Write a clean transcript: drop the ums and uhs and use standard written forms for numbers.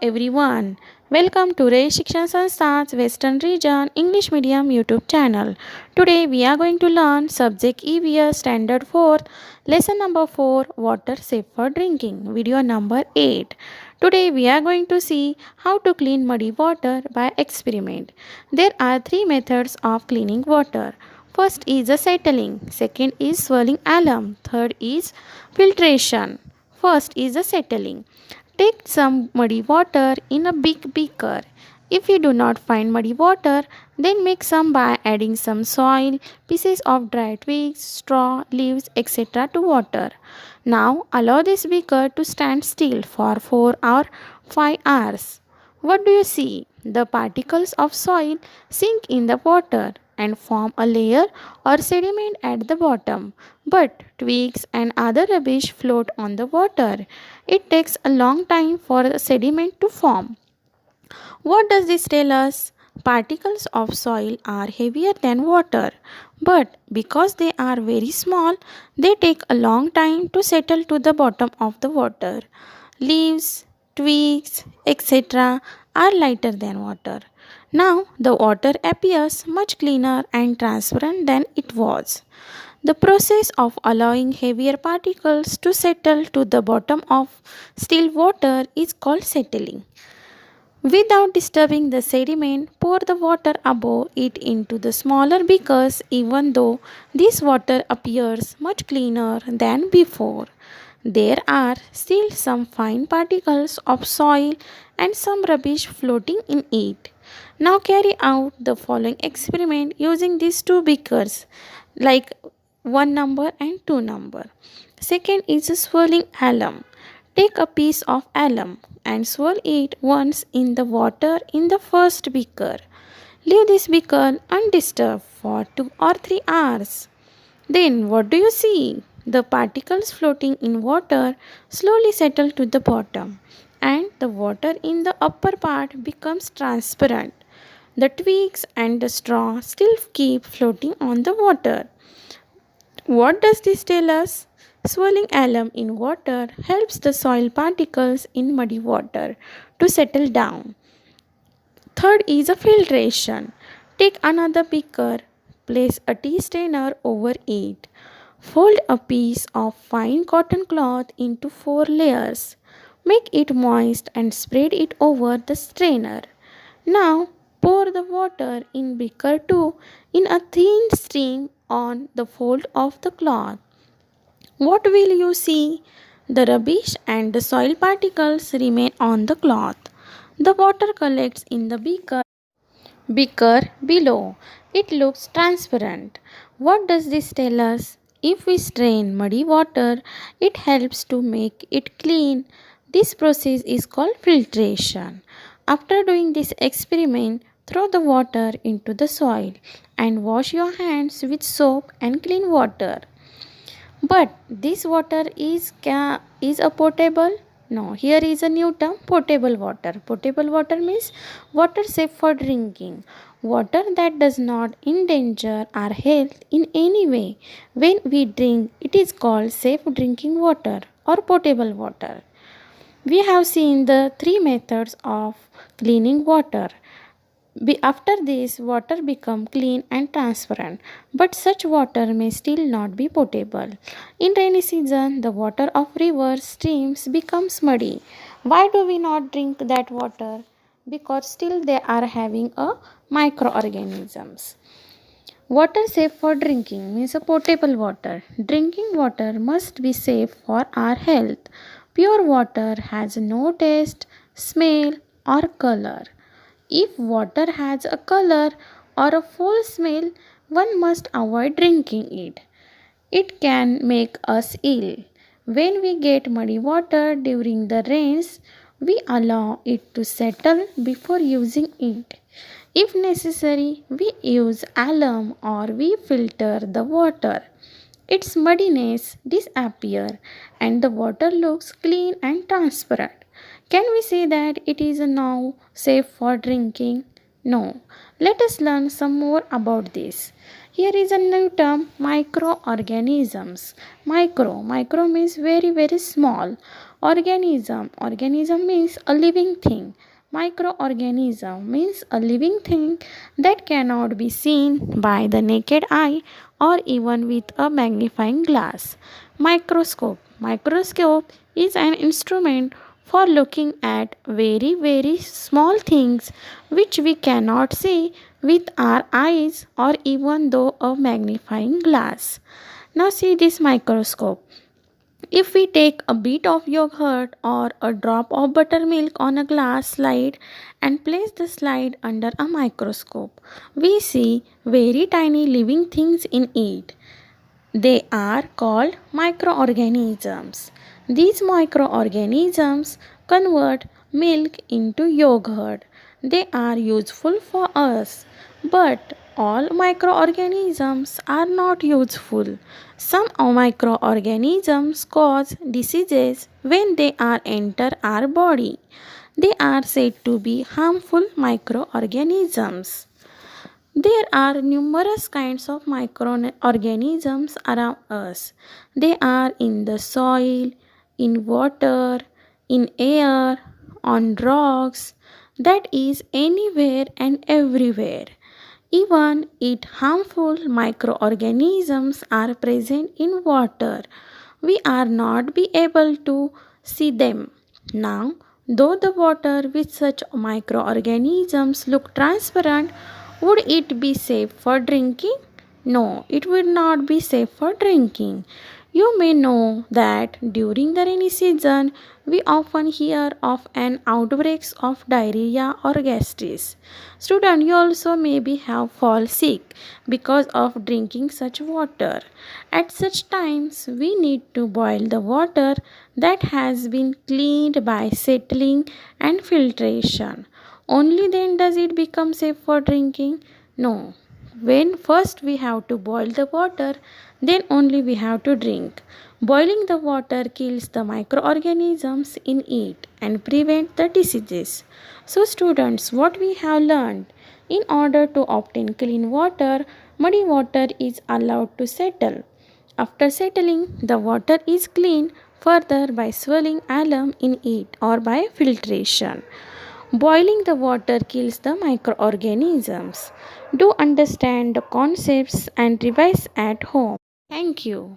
everyone. Welcome to Ray Shikshan Sansthan's Western Region English Medium YouTube channel. Today we are going to learn subject EVS Standard 4, lesson number 4, Water Safe for Drinking, video number 8. Today we are going to see how to clean muddy water by experiment. There are three methods of cleaning water. First is the settling, second is swirling alum, third is filtration. First is the settling. Take some muddy water in a big beaker. If you do not find muddy water, then make some by adding some soil, pieces of dry twigs, straw, leaves, etc. to water. Now allow this beaker to stand still for 4 or 5 hours. What do you see? The particles of soil sink in the water and form a layer or sediment at the bottom, but twigs and other rubbish float on the water. It takes a long time for the sediment to form. What does this tell us? Particles of soil are heavier than water, but because they are very small, they take a long time to settle to the bottom of the water. Leaves, twigs, etc. are lighter than water. Now the water appears much cleaner and transparent than it was. The process of allowing heavier particles to settle to the bottom of still water is called settling. Without disturbing the sediment, pour the water above it into the smaller beakers even though this water appears much cleaner than before. There are still some fine particles of soil and some rubbish floating in it. Now carry out the following experiment using these two beakers like 1 number and 2 number. Second is swirling alum. Take a piece of alum and swirl it once in the water in the first beaker. Leave this beaker undisturbed for 2 or 3 hours. Then what do you see? The particles floating in water slowly settle to the bottom and the water in the upper part becomes transparent. The twigs and the straw still keep floating on the water. What does this tell us? Swirling alum in water helps the soil particles in muddy water to settle down. Third is a filtration. Take another beaker, place a tea strainer over it. Fold a piece of fine cotton cloth into 4 layers. Make it moist and spread it over the strainer. Now pour the water in beaker 2 in a thin stream on the fold of the cloth. What will you see? The rubbish and the soil particles remain on the cloth. The water collects in the beaker below. It looks transparent. What does this tell us? If we strain muddy water, it helps to make it clean. This process is called filtration. After doing this experiment, throw the water into the soil and wash your hands with soap and clean water. But this water is a potable? No, here is a new term, potable water. Potable water means water safe for drinking. Water that does not endanger our health in any way. When we drink, it is called safe drinking water or potable water. We have seen the three methods of cleaning water. After this, water become clean and transparent, but such water may still not be potable. In rainy season, the water of rivers, streams becomes muddy. Why do we not drink that water? Because still they are having a microorganisms. Water safe for drinking means a potable water. Drinking water must be safe for our health. Pure water has no taste, smell or color. If water has a color or a foul smell, one must avoid drinking it. It can make us ill. When we get muddy water during the rains, we allow it to settle before using it. If necessary, we use alum or we filter the water. Its muddiness disappears and the water looks clean and transparent. Can we say that it is now safe for drinking? No. Let us learn some more about this. Here is a new term, microorganisms. Micro means very very small. Organism means a living thing. Microorganism means a living thing that cannot be seen by the naked eye or even with a magnifying glass. Microscope is an instrument for looking at very very small things which we cannot see with our eyes or even though a magnifying glass. Now see this microscope. If we take a bit of yogurt or a drop of buttermilk on a glass slide and place the slide under a microscope, we see very tiny living things in it. They are called microorganisms. These microorganisms convert milk into yogurt. They are useful for us, but all microorganisms are not useful. Some microorganisms cause diseases when they are enter our body. They are said to be harmful microorganisms. There are numerous kinds of microorganisms around us. They are in the soil, in water, in air, on rocks, that is anywhere and everywhere. Even it harmful microorganisms are present in water. We are not be able to see them. Now, though the water with such microorganisms look transparent, would it be safe for drinking? No, it would not be safe for drinking. You may know that during the rainy season, we often hear of an outbreaks of diarrhea or gastritis. Student, you also maybe have fall sick because of drinking such water. At such times, we need to boil the water that has been cleaned by settling and filtration. Only then does it become safe for drinking? No. When first we have to boil the water, then only we have to drink. Boiling the water kills the microorganisms in it and prevent the diseases. So students, what we have learned, in order to obtain clean water, muddy water is allowed to settle. After settling, the water is cleaned further by swirling alum in it or by filtration. Boiling the water kills the microorganisms. Do understand the concepts and revise at home. Thank you.